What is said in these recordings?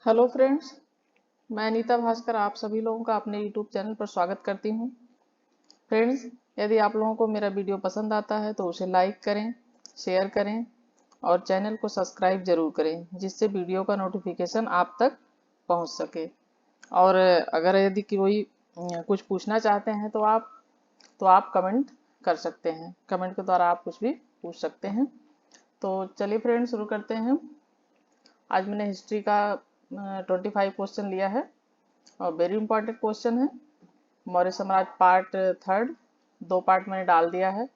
Hello friends, मैं अनीता भास्कर आप सभी लोगों का अपने यूट्यूब चैनल पर स्वागत करती हूं। फ्रेंड्स, यदि आप लोगों को मेरा वीडियो पसंद आता है तो उसे लाइक करें, शेयर करें और चैनल को सब्सक्राइब जरूर करें, जिससे वीडियो का नोटिफिकेशन आप तक पहुंच सके। और अगर यदि कोई कुछ पूछना चाहते हैं तो आप कमेंट कर सकते हैं। कमेंट के द्वारा आप कुछ भी पूछ सकते हैं। तो चलिए फ्रेंड्स, शुरू करते हैं। आज मैंने हिस्ट्री का 25 क्वेश्चन लिया है और वेरी इंपॉर्टेंट क्वेश्चन है। मौर्य साम्राज्य पार्ट थर्ड, 2 पार्ट मैंने डाल दिया है,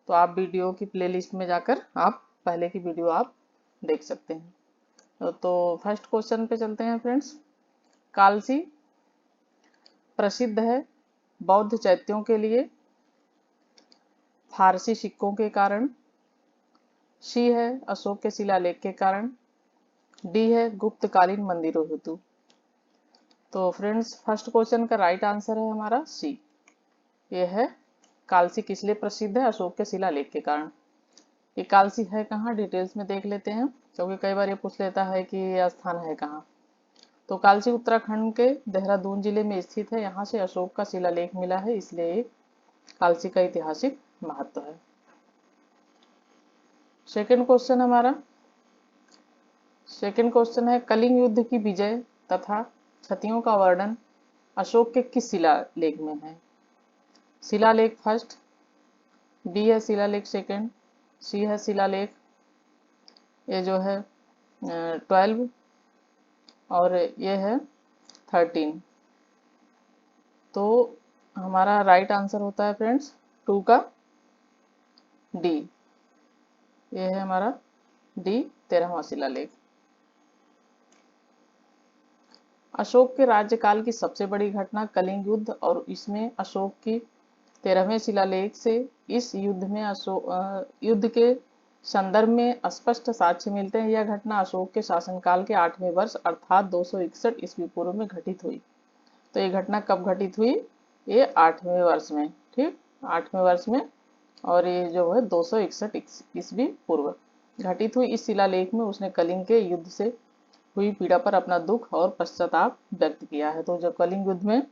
तो आप वीडियो की प्लेलिस्ट में जाकर आप पहले की वीडियो आप देख सकते हैं। तो फर्स्ट क्वेश्चन पे चलते हैं फ्रेंड्स। कालसी प्रसिद्ध है बौद्ध चैत्यों के लिए, फारसी सिक्कों के कारण, सी है अशोक के शिलालेख के कारण, डी है गुप्तकालीन मंदिरों हेतु। तो फ्रेंड्स, फर्स्ट क्वेश्चन का राइट आंसर है हमारा सी। ये है कालसी किस लिए प्रसिद्ध है? अशोक के शिलालेख के कारण। ये कालसी है कहाँ, डिटेल्स में देख लेते हैं, क्योंकि कई बार ये पूछ लेता है कि यह स्थान है कहाँ। तो कालसी उत्तराखंड के देहरादून जिले में स्थित है। यहाँ से अशोक का शिलालेख मिला है, इसलिए कालसी का ऐतिहासिक महत्व है। सेकेंड क्वेश्चन हमारा, सेकेंड क्वेश्चन है कलिंग युद्ध की विजय तथा क्षतियों का वर्णन अशोक के किस शिलालेख में है? शिलालेख फर्स्ट, बी है शिलालेख सेकंड, सी है शिलालेख ये जो है 12 और ये है 13। तो हमारा राइट आंसर होता है फ्रेंड्स 2 का डी। ये है हमारा डी, 13वां शिलालेख। अशोक के राज्यकाल की सबसे बड़ी घटना कलिंग युद्ध, और इसमें अशोक की 13वें शिलालेख से इस युद्ध में युद्ध के संदर्भ में स्पष्ट साक्ष्य मिलते हैं। यह घटना अशोक के शासनकाल के 8वें वर्ष अर्थात 261 ईस्वी पूर्व में घटित हुई। तो ये घटना कब घटित हुई? ये 8वें वर्ष में, ठीक, 8वें वर्ष में, और ये जो है 261 ईस्वी पूर्व घटित हुई। इस शिलालेख में उसने कलिंग के युद्ध से हुई पीड़ा पर अपना दुख और पश्चाताप व्यक्त किया है। तो जब कलिंग युद्ध में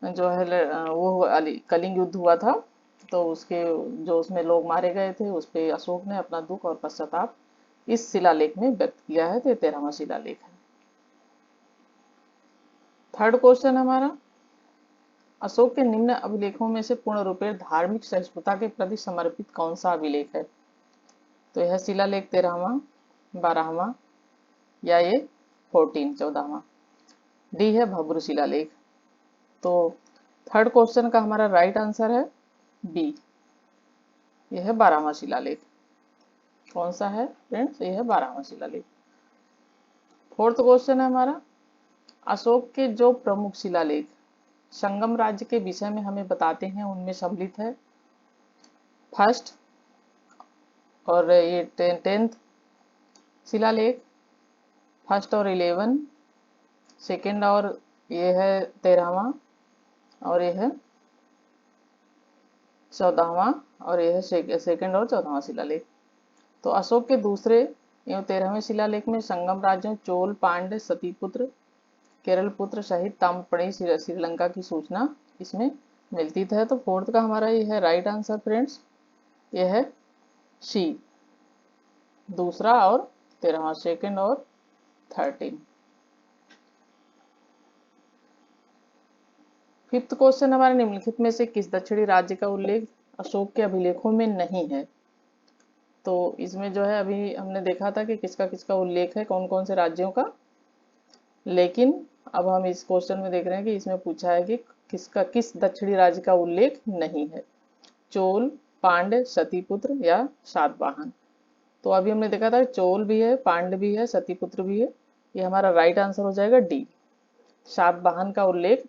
जो है वो कलिंग युद्ध हुआ था, तो उसके जो उसमें लोग मारे गए थे, उस पे अशोक ने अपना दुख और पश्चाताप इस शिलालेख में व्यक्त किया है। तो ये 13वां शिलालेख है। थर्ड क्वेश्चन हमारा, अशोक के निम्न अभिलेखों में से पूर्ण रूपेण धार्मिक सहिष्णुता के प्रति समर्पित कौन सा अभिलेख है? तो यह शिलालेख 13वां, 12वां या ये 14वां। डी है भब्र शिलालेख। तो थर्ड क्वेश्चन का हमारा राइट आंसर है बी, यह है 12वां शिलालेख। कौन सा है फ्रेंड्स? यह है 12वां शिलालेख। फोर्थ क्वेश्चन है हमारा, अशोक के जो प्रमुख शिलालेख संगम राज्य के विषय में हमें बताते हैं, उनमें सम्मिलित है फर्स्ट और ये 10th शिलालेख, फर्स्ट और 11, सेकेंड और ये है 13वां, और ये है 14वां, और ये है सेकेंड और 14वां शिलालेख। तो अशोक के दूसरे एवं 13वें शिलालेख में संगम राज्यों चोल, पांड्य, सतीपुत्र, केरल पुत्र सहित ताम्रपणी श्रीलंका की सूचना इसमें मिलती है। तो फोर्थ का हमारा ये है राइट आंसर फ्रेंड्स, ये है सी, दूसरा और 13वां, सेकेंड और 13। फिफ्थ क्वेश्चन हमारे, निम्नलिखित में से किस दक्षिणी राज्य का उल्लेख अशोक के अभिलेखों में नहीं है? तो इसमें जो है अभी हमने देखा था कि किसका किसका उल्लेख है, कौन कौन से राज्यों का, लेकिन अब हम इस क्वेश्चन में देख रहे हैं कि इसमें पूछा है कि किस दक्षिणी राज्य का उल्लेख नहीं है, चोल, पांड्य, सतीपुत्र या सातवाहन। तो अभी हमने देखा था चोल भी है, पांड्य भी है, सतीपुत्र भी है। ये हमारा राइट आंसर हो जाएगा डी, सातवाहन का उल्लेख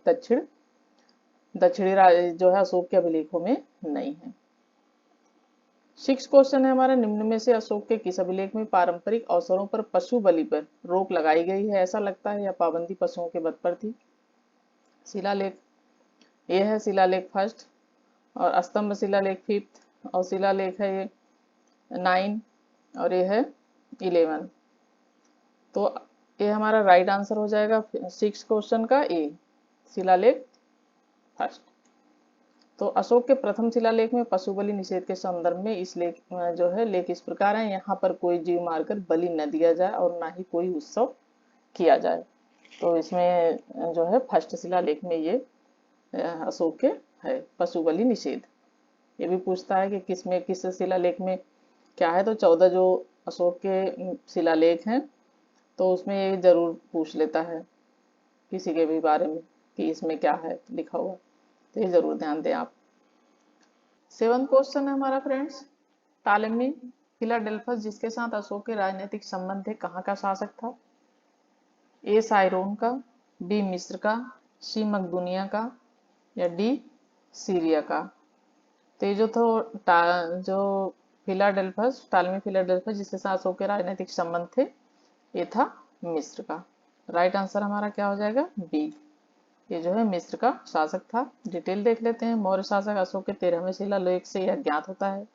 दक्षिणी जो है अशोक के अभिलेखों में नहीं है। सिक्स क्वेश्चन है हमारा, निम्न में से अशोक के किस अभिलेख में पारंपरिक अवसरों पर पशु बलि पर रोक लगाई गई है ऐसा लगता है, या पाबंदी पशुओं के वध पर थी? शिलालेख ये है शिलालेख फर्स्ट, और स्तंभ शिलालेख फिफ्थ, और शिलालेख है ये 9, और ये है 11। तो ये हमारा राइट आंसर हो जाएगा 6 क्वेश्चन का ए, शिलालेख फर्स्ट। तो अशोक के प्रथम शिलालेख में पशु बलि निषेध के संदर्भ में इस लेख जो है लेख इस प्रकार है, यहाँ पर कोई जीव मारकर बलि न दिया जाए और ना ही कोई उत्सव किया जाए। तो इसमें जो है फर्स्ट शिलालेख में ये अशोक के है पशु बलि निषेध। ये भी पूछता है कि किस शिलालेख में क्या है, तो 14 जो अशोक के शिलालेख हैं तो उसमें ये जरूर पूछ लेता है किसी के भी बारे में कि इसमें क्या है लिखा हुआ, तो ये जरूर ध्यान दें आप। 7th क्वेश्चन है हमारा फ्रेंड्स, टालेमी फिलाडेल्फस जिसके साथ अशोक के राजनीतिक संबंध थे कहाँ का शासक था? ए साइरोन का, बी मिस्र का, सी मकदूनिया का या डी सीरिया का? तो ये जो फिलाडेल्फस, टालेमी फिलाडेल्फस जिसके साथ अशोक के राजनीतिक संबंध थे, ये था मिस्र का। राइट आंसर हमारा क्या हो जाएगा? बी, ये जो है मिस्र का शासक था। डिटेल देख लेते हैं। मौर्य शासक अशोक के 13वें शिलालेख से यह ज्ञात होता है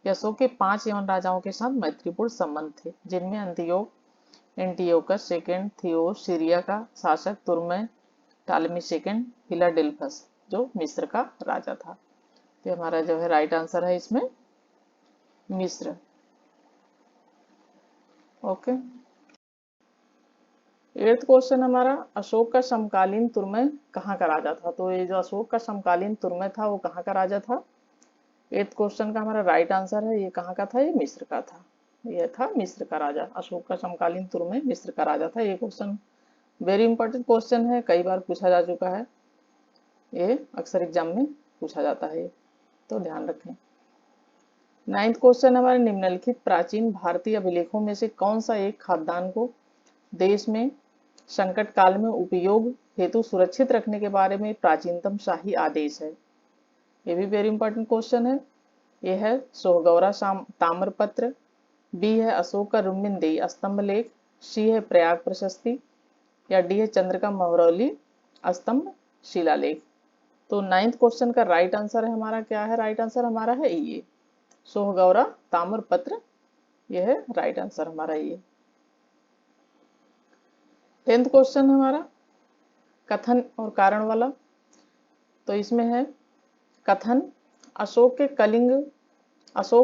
कि अशोक के 5 यवन राजाओं के साथ मैत्रीपूर्ण संबंध थे, जिनमें एंटियोकस सेकेंड, थियोस सीरिया का शासक, तुर्मै, टालेमी सेकेंड, फिलाडेल्फस जो मिस्र का राजा था। तो हमारा जो है राइट आंसर है इसमें मिस्र। ओके। 8th क्वेश्चन हमारा, अशोक का समकालीन तुर्मै कहाँ का राजा था? तो ये जो अशोक का समकालीन तुर्मै था वो कहाँ का राजा था? 8th क्वेश्चन का हमारा राइट आंसर है ये कहाँ का था? ये मिस्र का था। ये था मिस्र का राजा। अशोक का समकालीन तुर्मै मिस्र का राजा था। ये क्वेश्चन वेरी इंपॉर्टेंट क्वेश्चन है, कई बार पूछा जा चुका है, ये अक्सर एग्जाम में पूछा जाता है, तो ध्यान रखें। 9th क्वेश्चन हमारे, निम्नलिखित प्राचीन भारतीय अभिलेखों में से कौन सा एक खाद्यान्न को देश में संकट काल में उपयोग हेतु सुरक्षित रखने के बारे में प्राचीनतम शाही आदेश है? ये भी वेरी इंपॉर्टेंट क्वेश्चन है। ये है सोहगौरा ताम्रपत्र, बी है अशोक का रुम्मिनदेही स्तंभ लेख, सी है प्रयाग प्रशस्ति या डी है चंद्रका महरौली स्तंभ शिलालेख। तो 9th क्वेश्चन का राइट आंसर है हमारा क्या है? राइट आंसर हमारा है ये सोहगौरा ताम्रपत्र, ये है राइट आंसर हमारा ये। 10th क्वेश्चन हमारा कथन और कारण वाला। तो इसमें है कथन, अशोक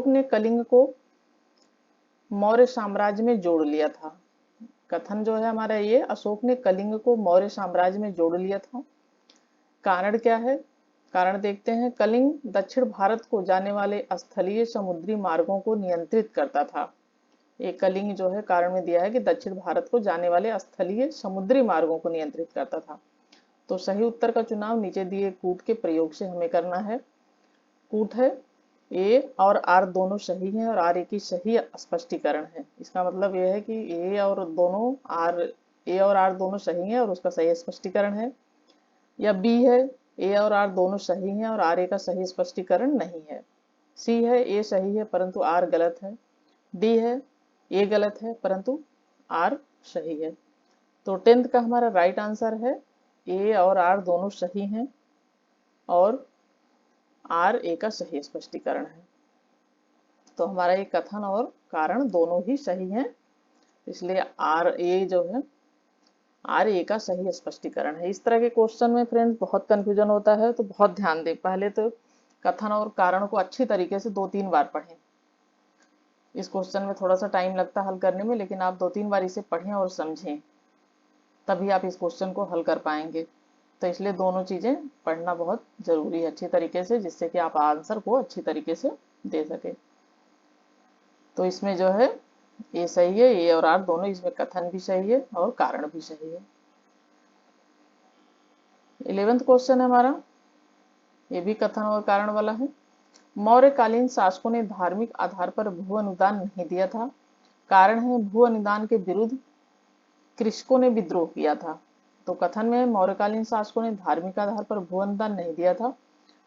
ने कलिंग को मौर्य साम्राज्य में जोड़ लिया था। कथन जो है हमारा ये, अशोक ने कलिंग को मौर्य साम्राज्य में जोड़ लिया था। कारण क्या है? कारण देखते हैं। कलिंग दक्षिण भारत को जाने वाले स्थलीय समुद्री मार्गों को नियंत्रित करता था। एक कलिंग जो है कारण में दिया है कि दक्षिण भारत को जाने वाले स्थलीय समुद्री मार्गों को नियंत्रित करता था। तो सही उत्तर का चुनाव नीचे दिए कूट के प्रयोग से हमें करना है। कूट है ए और आर दोनों सही हैं और आर ए की सही स्पष्टीकरण है। इसका मतलब यह है कि ए और आर दोनों सही हैं और उसका सही स्पष्टीकरण है। या बी है ए और आर दोनों सही हैं और आर ए का सही स्पष्टीकरण नहीं है। सी है ए सही है परंतु आर गलत है। डी है ए गलत है परंतु आर सही है। तो 10th का हमारा राइट आंसर है ए और आर दोनों सही हैं और आर ए का सही स्पष्टीकरण है। तो हमारा ये कथन और कारण दोनों ही सही हैं, इसलिए आर ए जो है आर ए का सही स्पष्टीकरण है। इस तरह के क्वेश्चन में फ्रेंड्स बहुत कंफ्यूजन होता है, तो बहुत ध्यान दें। पहले तो कथन और कारण को अच्छी तरीके से 2-3 बार पढ़ें। इस क्वेश्चन में थोड़ा सा टाइम लगता है हल करने में, लेकिन आप 2-3 बार इसे पढ़ें और समझें, तभी आप इस क्वेश्चन को हल कर पाएंगे। तो इसलिए दोनों चीजें पढ़ना बहुत जरूरी है अच्छी तरीके से, जिससे कि आप आंसर को अच्छी तरीके से दे सके। तो इसमें जो है ये सही है, ए और आर दोनों, इसमें कथन भी सही है और कारण भी सही है। 11th क्वेश्चन है हमारा, ये भी कथन और कारण वाला है। मौर्यकालीन शासकों ने धार्मिक आधार पर भू अनुदान नहीं दिया था। कारण है भू अनुदान के विरुद्ध कृषकों ने विद्रोह किया था। तो कथन में मौर्यकालीन शासकों ने धार्मिक आधार पर भू अनुदान नहीं दिया था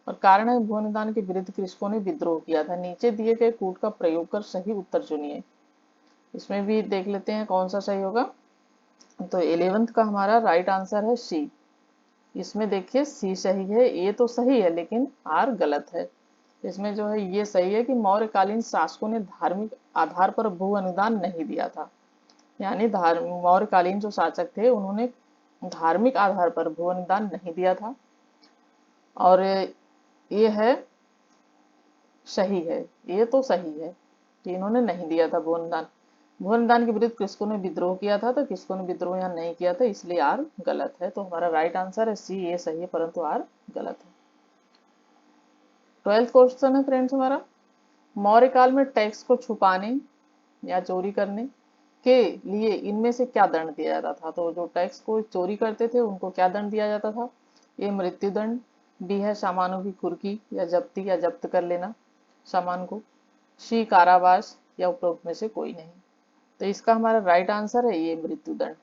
और कारण है भू अनुदान के विरुद्ध कृषकों ने विद्रोह किया था। नीचे दिए गए कूट का प्रयोग कर सही उत्तर चुनिए। इसमें भी देख लेते हैं कौन सा सही होगा। तो 11th का हमारा राइट आंसर है सी। इसमें देखिए सी सही है, ए तो सही है लेकिन आर गलत है। इसमें जो है ये सही है कि मौर्यकालीन शासकों ने धार्मिक आधार पर भू अनुदान नहीं दिया था। यानी मौर्यकालीन जो शासक थे उन्होंने धार्मिक आधार पर भुवन दान नहीं दिया था। और ये है सही है, ये तो सही है कि इन्होंने नहीं दिया था भुवन दान। भुवन दान के विरुद्ध किसको ने विद्रोह किया था, तो किसको ने विद्रोह यहाँ नहीं किया था, इसलिए आर गलत है। तो हमारा राइट आंसर है सी, ये सही है परंतु आर गलत है। 12th क्वेश्चन है फ्रेंड्स हमारा, मौर्य काल में टैक्स को छुपाने या चोरी करने के लिए इनमें से क्या दंड दिया जाता था। तो जो टैक्स को चोरी करते थे उनको क्या दंड दिया जाता था, ए मृत्यु दंड, बी है सामानों की कुर्की या जब्ती या जब्त कर लेना सामान को, सी कारावास या उपरोक्त में से कोई नहीं। तो इसका हमारा राइट आंसर है ये मृत्यु दंड।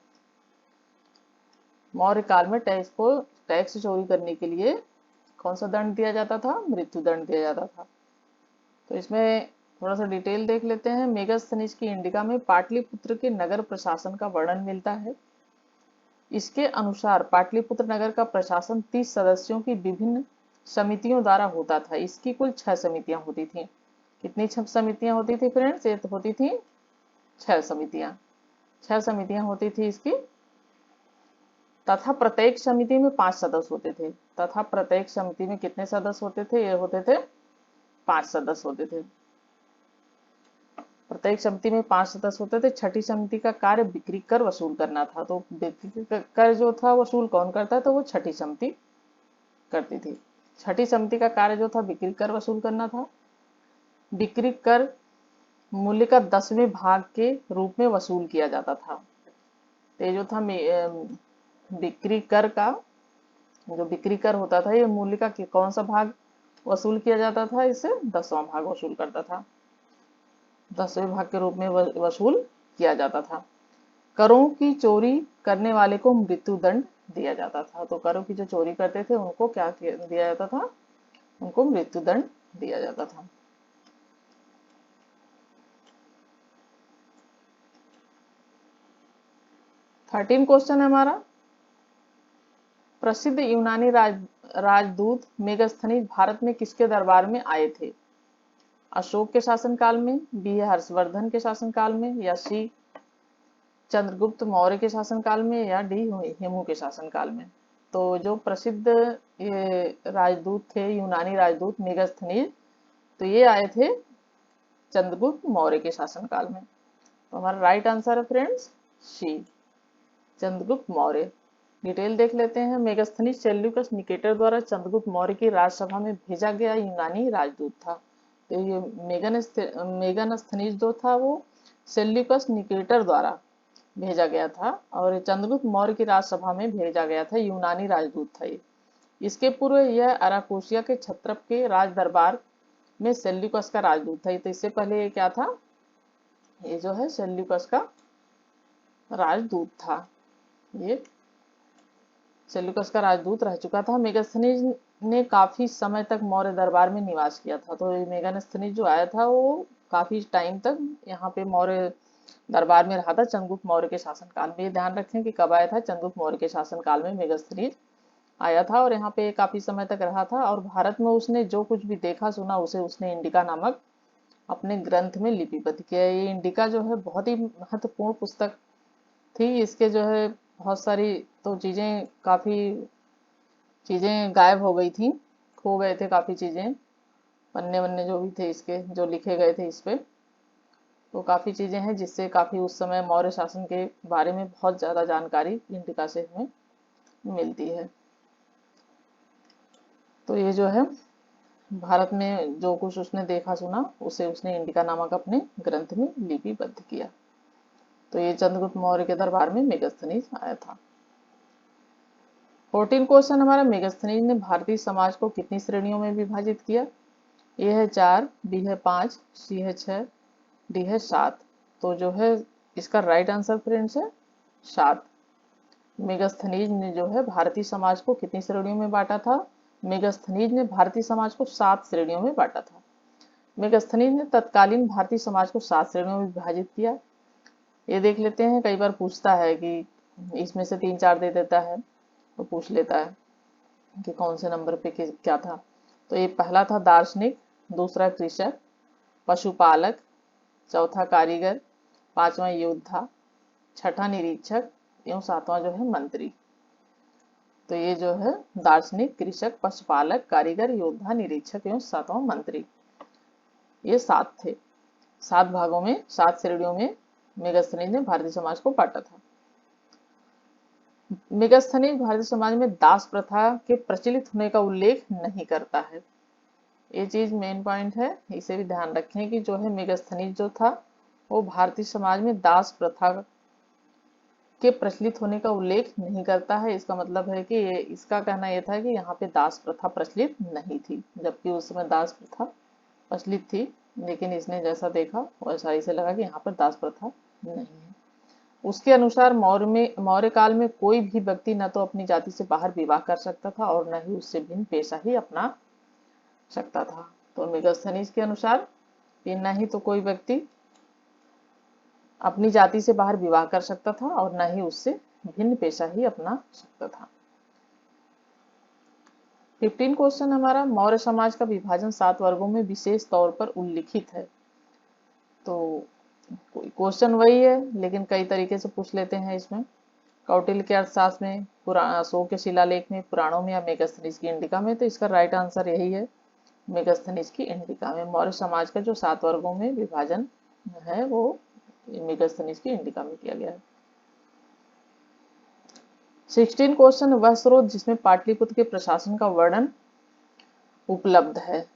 मौर्य काल में टैक्स चोरी करने के लिए कौन सा दंड दिया जाता था, मृत्यु दंड दिया जाता था। तो इसमें थोड़ा सा डिटेल देख लेते हैं। मेगास्थनीज की इंडिका में पाटलिपुत्र के नगर प्रशासन का वर्णन मिलता है। इसके अनुसार पाटलिपुत्र नगर का प्रशासन 30 सदस्यों की विभिन्न समितियों द्वारा होता था। इसकी कुल 6 समितियां होती थी। कितनी 6 समितियां होती थी फ्रेंड्स, ये तो होती थी 6 समितियां। 6 समितियां होती थी इसकी, तथा प्रत्येक समिति में 5 सदस्य होते थे। तथा प्रत्येक समिति में कितने सदस्य होते थे, ये होते थे 5 सदस्य होते थे। प्रत्येक समिति में 5 सदस्य होते थे। छठी समिति का कार्य बिक्री कर वसूल करना था। तो बिक्री कर जो था वसूल कौन करता है, तो वो छठी समिति करती थी। छठी समिति का कार्य जो था बिक्री कर वसूल करना था। बिक्री कर मूल्य का 10वें भाग के रूप में वसूल किया जाता था। तो ये जो था बिक्री कर का जो बिक्री कर होता था, ये मूल्य का कौन सा भाग वसूल किया जाता था, इससे 10वां भाग वसूल करता था। 10वें भाग के रूप में वसूल किया जाता था। करों की चोरी करने वाले को मृत्यु दंड दिया जाता था। तो करों की जो चोरी करते थे उनको क्या दिया जाता था, उनको मृत्यु दंड दिया जाता था। थर्टीन क्वेश्चन है हमारा, प्रसिद्ध यूनानी राजदूत मेगास्थनीज भारत में किसके दरबार में आए थे। अशोक के शासनकाल में, बी हर्षवर्धन के शासनकाल में, या सी चंद्रगुप्त मौर्य के शासनकाल में, या डी हेमू के शासनकाल में। तो जो प्रसिद्ध ये राजदूत थे, यूनानी राजदूत मेगास्थनीज, तो ये आए थे चंद्रगुप्त मौर्य के शासनकाल में। तो हमारा राइट आंसर है फ्रेंड्स सी, चंद्रगुप्त मौर्य। डिटेल देख लेते हैं। मेगास्थनीज सेल्यूकस निकेटर द्वारा चंद्रगुप्त मौर्य की राजसभा में भेजा गया यूनानी राजदूत था। तो ये मेगास्थनीज जो था वो सेल्यूकस निकेटर द्वारा भेजा गया था और चंद्रगुप्त मौर्य की राजसभा में भेजा गया था, यूनानी राजदूत था ये। इसके पूर्व यह अराकोसिया के क्षत्रप के राज दरबार में सेल्यूकस का राजदूत था। तो इससे पहले ये क्या था, ये जो है सेल्यूकस का राजदूत था। ये सेल्यूकस का राजदूत रह चुका था। मेगास्थनीज ने काफी समय तक मौर्य दरबार में निवास किया था। तो मेगास्थनीज जो आया था वो काफी टाइम तक यहाँ पे मौर्य दरबार में रहा था चंद्रगुप्त मौर्य के शासनकाल में। ये ध्यान रखें कि कब आया था, चंद्रगुप्त मौर्य के शासनकाल में मेगास्थनीज आया था और यहाँ पे काफी समय तक रहा था। और भारत में उसने जो कुछ भी देखा सुना उसे उसने इंडिका नामक अपने ग्रंथ में लिपिबद्ध किया। ये इंडिका जो है बहुत ही महत्वपूर्ण पुस्तक थी। इसके जो है बहुत सारी तो चीजें, काफी चीजें गायब हो गई थी, खो गए थे काफी चीजें, पन्ने वन्ने जो भी थे इसके जो लिखे गए थे इस पे, तो काफी चीजें हैं जिससे काफी उस समय मौर्य शासन के बारे में बहुत ज्यादा जानकारी इंडिका से हमें मिलती है। तो ये जो है भारत में जो कुछ उसने देखा सुना उसे उसने इंडिका नामक अपने ग्रंथ में लिपिबद्ध किया। तो ये चंद्रगुप्त मौर्य के दरबार में मेगास्थनीज आया था। 14 क्वेश्चन हमारा, मेगास्थनीज ने भारतीय समाज को कितनी श्रेणियों में विभाजित किया। ए है 4, बी है 5, सी है 6, डी है 7। तो जो है इसका राइट आंसर फ्रेंड्स है 7। मेगास्थनीज ने जो है भारतीय समाज को कितनी श्रेणियों में बांटा था, मेगास्थनीज ने भारतीय समाज को 7 श्रेणियों में बांटा था। मेगास्थनीज ने तत्कालीन भारतीय समाज को 7 श्रेणियों में विभाजित किया। ये देख लेते हैं, कई बार पूछता है कि इसमें से 3-4 दे देता है तो पूछ लेता है कि कौन से नंबर पे क्या था। तो ये पहला था दार्शनिक, दूसरा कृषक, पशुपालक, चौथा कारीगर, पांचवा योद्धा, छठा निरीक्षक एवं सातवां जो है मंत्री। तो ये जो है दार्शनिक, कृषक, पशुपालक, कारीगर, योद्धा, निरीक्षक एवं सातवां मंत्री, ये 7 थे। 7 भागों में, 7 श्रेणियों में मेगास्थनीज ने भारतीय समाज को बांटा था। मेगास्थनीज भारतीय समाज में दास प्रथा के प्रचलित होने का उल्लेख नहीं करता है। ये चीज मेन पॉइंट है, इसे भी ध्यान रखें कि जो है मेगास्थनीज जो था वो भारतीय समाज में दास प्रथा के प्रचलित होने का उल्लेख नहीं करता है। इसका मतलब है कि इसका कहना यह था कि यहाँ पे दास प्रथा प्रचलित नहीं थी, जबकि उस समय दास प्रथा प्रचलित थी, लेकिन इसने जैसा देखा वैसा इसे लगा कि यहाँ पर दास प्रथा नहीं है। उसके अनुसार मौर्य काल में कोई भी व्यक्ति न तो अपनी जाति से बाहर विवाह कर सकता था और न ही उससे भिन्न पेशा ही अपना सकता था। तो मेगास्थनीज के अनुसार कि न ही तो कोई व्यक्ति अपनी जाति से बाहर विवाह कर सकता था और न ही उससे भिन्न पेशा ही अपना सकता था। 15 क्वेश्चन हमारा, मौर्य समाज का विभाजन 7 वर्गों में विशेष तौर पर उल्लिखित है। तो क्वेश्चन वही है लेकिन कई तरीके से पूछ लेते हैं इसमें। कौटिल्य के अर्थशास्त्र में, अशोक के शिलालेख में, पुराणों में या मेगास्थनीज की इंडिका में। तो इसका राइट आंसर यही है, मेगास्थनीज की इंडिका में। मौर्य समाज का जो 7 वर्गों में विभाजन है वो मेगास्थनीज की इंडिका में किया गया है। 16 क्वेश्चन, वह स्रोत जिसमें पाटलिपुत्र के प्रशासन का वर्णन उपलब्ध है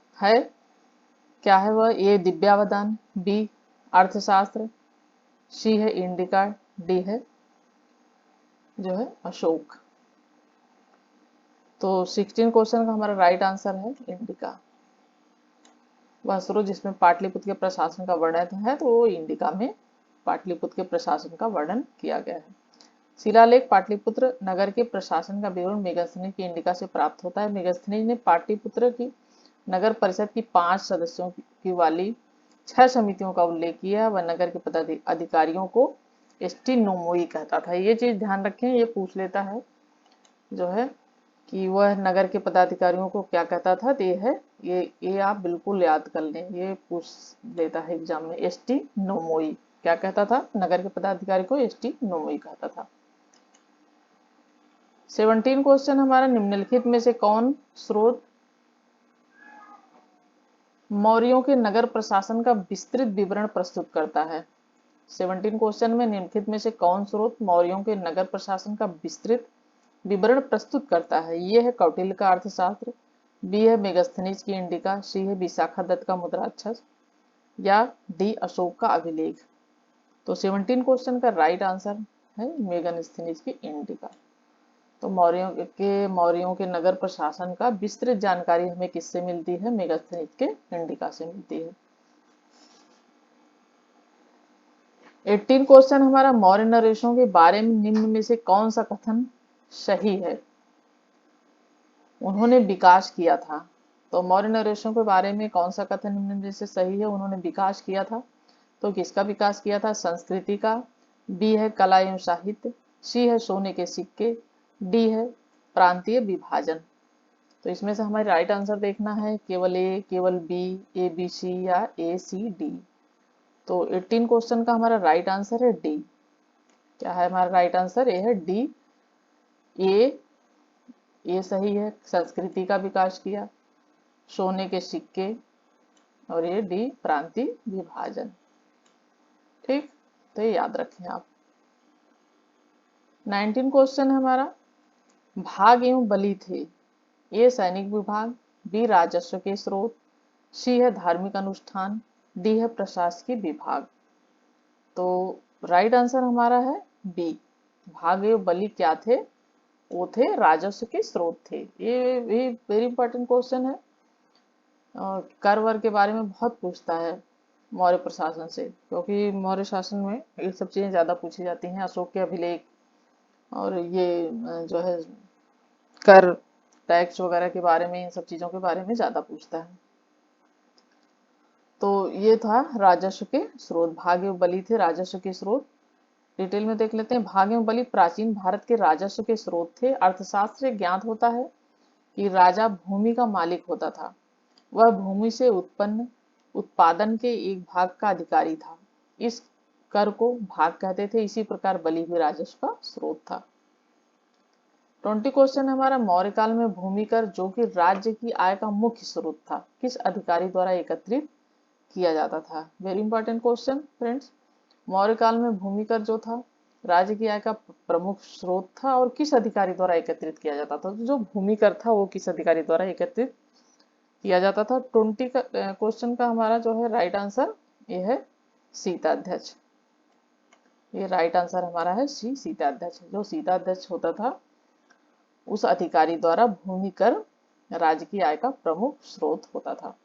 क्या है वह? ए दिव्यावदान, बी अर्थशास्त्र, सी है इंडिका, डी है जो है अशोक। तो 16 क्वेश्चन का हमारा राइट आंसर है इंडिका। वह स्रोत जिसमें पाटलिपुत्र के प्रशासन का वर्णन है तो वो इंडिका में पाटलिपुत्र के प्रशासन का वर्णन किया गया है। शिलालेख पाटलिपुत्र नगर के प्रशासन का विवरण मेगास्थनीज की इंडिका से प्राप्त होता है। मेगास्थनीज ने पाटलिपुत्र की नगर परिषद की 5 सदस्यों की वाली 6 समितियों का उल्लेख किया। वह नगर के पदाधिकारियों को एस्टिनोमोई कहता था। ये चीज ध्यान रखें, ये पूछ लेता है जो है कि वह नगर के पदाधिकारियों को क्या कहता था। तो ये आप बिल्कुल याद कर लें, ये पूछ लेता है एग्जाम में। एस्टिनोमोई क्या कहता था? नगर के पदाधिकारी को एस्टिनोमोई कहता था। 17 क्वेश्चन हमारा, निम्नलिखित में से कौन स्रोत मौर्यों के नगर प्रशासन का विस्तृत विवरण प्रस्तुत करता है? 17 क्वेश्चन में निम्नलिखित में से कौन स्रोत मौर्यों के नगर प्रशासन का विस्तृत विवरण प्रस्तुत करता है? ये है कौटिल्य का अर्थशास्त्र, बी है मेगास्थनीज की इंडिका, सी है विशाखा दत्त का मुद्राक्षस या डी अशोक का अभिलेख। तो 17 क्वेश्चन का राइट आंसर है मेगास्थनीज की इंडिका। तो मौर्यों के नगर प्रशासन का विस्तृत जानकारी हमें किससे मिलती है? मेगास्थनीज के इंडिका से मिलती है। 18 क्वेश्चन हमारा, मौर्य नरेशों के बारे में निम्न में से कौन सा कथन सही है? उन्होंने विकास किया था। तो मौर्य नरेशों के बारे में कौन सा कथन निम्न में से सही है? उन्होंने विकास किया था। तो किसका विकास किया था? संस्कृति का, बी है कला एवं साहित्य, सी है सोने के सिक्के, डी है प्रांतीय विभाजन। तो इसमें से हमारे राइट आंसर देखना है, केवल ए, केवल बी, ए बी सी या ए सी डी। तो 18 क्वेश्चन का हमारा राइट आंसर है डी। क्या है हमारा राइट आंसर? ए है डी। ये सही है, संस्कृति का विकास किया, सोने के सिक्के, और ये डी प्रांतीय विभाजन। ठीक, तो ये याद रखें आप। 19 क्वेश्चन हमारा, भाग एवं बलि थे, ए सैनिक विभाग, बी राजस्व के स्रोत, सी है धार्मिक अनुष्ठान, डी है प्रशासकीय विभाग। तो राइट आंसर हमारा है बी, भाग एवं बलि क्या थे? वो थे राजस्व के स्रोत थे। ये भी वेरी इंपॉर्टेंट क्वेश्चन है, कर वर के बारे में बहुत पूछता है मौर्य प्रशासन से, क्योंकि मौर्य शासन में ये सब चीजें ज्यादा पूछी जाती हैं। अशोक के अभिलेख और ये जो है कर, टैक्स वगैरह के बारे में, इन सब चीजों के बारे में ज्यादा पूछता है। तो ये था राजस्व के स्रोत, भाग एवं बलि थे राजस्व के स्रोत। डिटेल में देख लेते हैं। भाग एवं बलि प्राचीन भारत के राजस्व के स्रोत थे। अर्थशास्त्र से ज्ञात होता है कि राजा भूमि का मालिक होता था, वह भूमि से उत्पन्न उत्पादन के एक भाग का अधिकारी था। इस कर को भाग कहते थे, इसी प्रकार बलि भी राजस्व का स्रोत था। 20 क्वेश्चन हमारा, मौर्य काल में भूमि कर जो कि राज्य की आय का मुख्य स्रोत था, किस अधिकारी द्वारा एकत्रित किया जाता था? Very important question friends. Maurya काल में भूमि कर जो था राज्य की आय का प्रमुख स्रोत था और किस अधिकारी द्वारा एकत्रित किया जाता था? तो जो भूमि कर था वो किस अधिकारी द्वारा एकत्रित किया जाता था? 20 का क्वेश्चन का हमारा जो है राइट आंसर ये है सीताध्यक्ष। ये राइट आंसर हमारा है सी, सीताध्यक्ष। जो सीताध्यक्ष होता था उस अधिकारी द्वारा भूमि कर राज्य की आय का प्रमुख स्रोत होता था।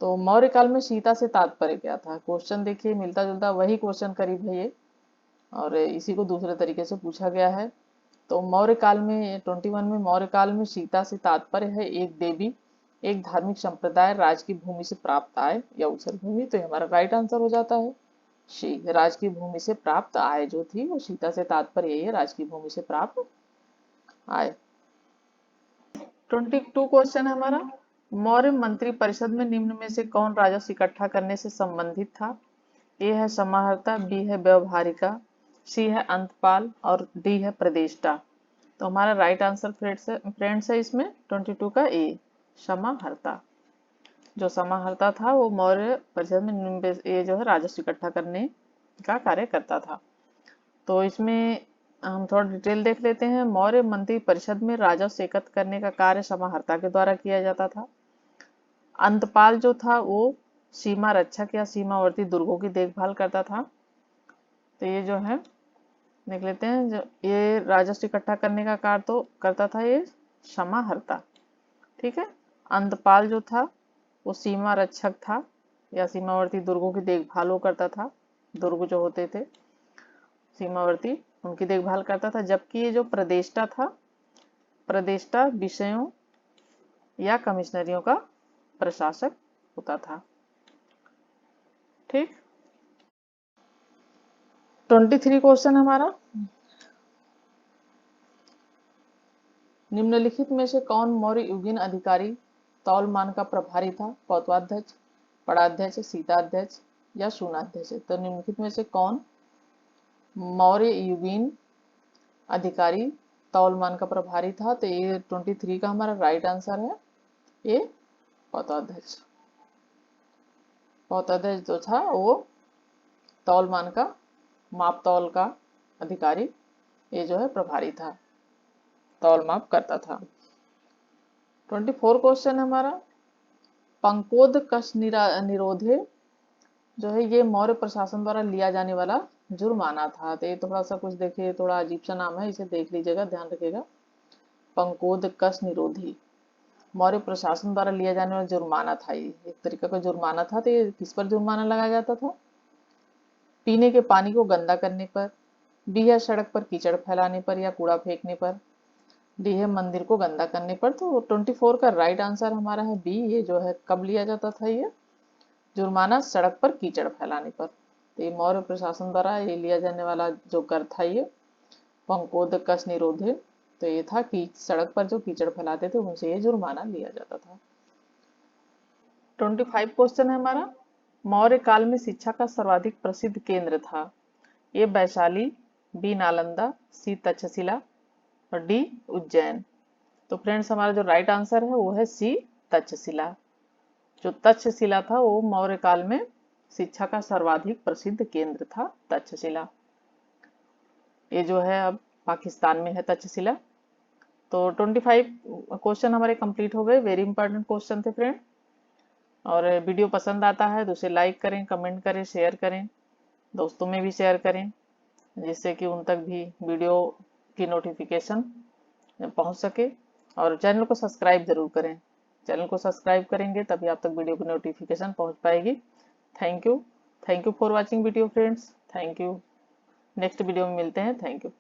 तो मौर्य काल में सीता से तात्पर्य क्या था? क्वेश्चन देखिए मिलता जुलता वही क्वेश्चन करीब है ये, और इसी को दूसरे तरीके से पूछा गया है। तो मौर्य काल में 21 में मौर्य काल में सीता से तात्पर्य है एक देवी, एक धार्मिक संप्रदाय, राज की भूमि से प्राप्त आय या उछल भूमि। तो हमारा राइट आंसर हो जाता है शी, राज की भूमि से प्राप्त आय जो थी वो सीता से तात्पर्य यही है, राज की भूमि से प्राप्त आय। 22 क्वेश्चन है हमारा, मौर्य मंत्री परिषद में निम्न में से कौन राजस्व इकट्ठा करने से संबंधित था? ए है समाहर्ता, बी है व्यवहारिका, सी है अंतपाल और डी है प्रदेष्टा। तो हमारा राइट आंसर फ्रेंड्स है इसमें 22 का ए, समाहर्ता। जो समाहर्ता था वो मौर्य परिषद में ये जो है राजस्व इकट्ठा करने का कार्य करता था। तो इसमें हम थोड़ा डिटेल देख लेते हैं। मौर्य मंत्री परिषद में राजस्व एकत्र करने का कार्य समाहर्ता के द्वारा किया जाता था। अंतपाल जो था वो सीमा रक्षक या सीमावर्ती दुर्गों की देखभाल करता था। तो ये जो है देख लेते हैं, जो ये राजस्व इकट्ठा करने का कार्य तो करता था ये समाहर्ता, ठीक है। अंतपाल जो था वो सीमा रक्षक था या सीमावर्ती दुर्गों की देखभाल वो करता था, दुर्ग जो होते थे सीमावर्ती उनकी देखभाल करता था। जबकि ये जो प्रदेष्टा था, प्रदेष्टा विषयों या कमिश्नरियों का प्रशासक होता था, ठीक। 23 क्वेश्चन हमारा, निम्नलिखित में से कौन मौर्य युगीन अधिकारी तौलमान का प्रभारी था? कौत्वाध्यक्ष, पड़ाध्यक्ष, सीताध्यक्ष या शून्याध्यक्ष। तो निम्नलिखित में से कौन मौर्य युगीन अधिकारी तौलमान का प्रभारी था? तो ये 23 का हमारा राइट आंसर है ये कौत्वाध्यक्ष। कौत्वाध्यक्ष जो था वो तौलमान का, माप तौल का अधिकारी, ये जो है प्रभारी था, तौल माप करता था। 24 क्वेश्चन हमारा, पंकोद कश निरोधे जो है ये मौर्य प्रशासन द्वारा लिया जाने वाला जुर्माना था। तो ये थोड़ा सा कुछ देखिए, थोड़ा अजीब सा नाम है, इसे देख लीजिएगा, ध्यान रखिएगा। पंकोद कश निरोधी मौर्य प्रशासन द्वारा लिया जाने वाला जुर्माना था, ये एक तरीका का जुर्माना था। तो ये किस पर जुर्माना लगाया जाता था? पीने के पानी को गंदा करने पर, बी है सड़क पर कीचड़ फैलाने पर या कूड़ा फेंकने पर, डी है मंदिर को गंदा करने पर। तो 24 का राइट आंसर हमारा है बी, ये जो है कब लिया जाता था ये जुर्माना? सड़क पर कीचड़ फैलाने पर। तो ये मौर्य प्रशासन द्वारा ये लिया जाने वाला जो कर था ये पंकोद कश निरोधे, तो ये था कि सड़क पर जो कीचड़ फैलाते थे उनसे ये जुर्माना लिया जाता था। 25 क्वेश्चन है हमारा, मौर्य काल में शिक्षा का सर्वाधिक प्रसिद्ध केंद्र था? ए वैशाली, बी नालंदा, सी तक्षशिला और डी उज्जैन। तो फ्रेंड्स हमारा जो राइट आंसर है वो है सी, तक्षशिला। जो तक्षशिला था वो मौर्य काल में शिक्षा का सर्वाधिक प्रसिद्ध केंद्र था, तक्षशिला। ये जो है अब पाकिस्तान में है तक्षशिला। तो 25 क्वेश्चन हमारे कंप्लीट हो गए। वेरी इंपॉर्टेंट क्वेश्चन थे फ्रेंड। और वीडियो पसंद आता है तो उसे लाइक करें, कमेंट करें, शेयर करें, दोस्तों में भी शेयर करें, जिससे कि उन तक भी वीडियो की नोटिफिकेशन पहुंच सके। और चैनल को सब्सक्राइब जरूर करें, चैनल को सब्सक्राइब करेंगे तभी आप तक वीडियो की नोटिफिकेशन पहुंच पाएगी। Thank you for watching video friends, thank you. Next video में मिलते हैं, थैंक यू।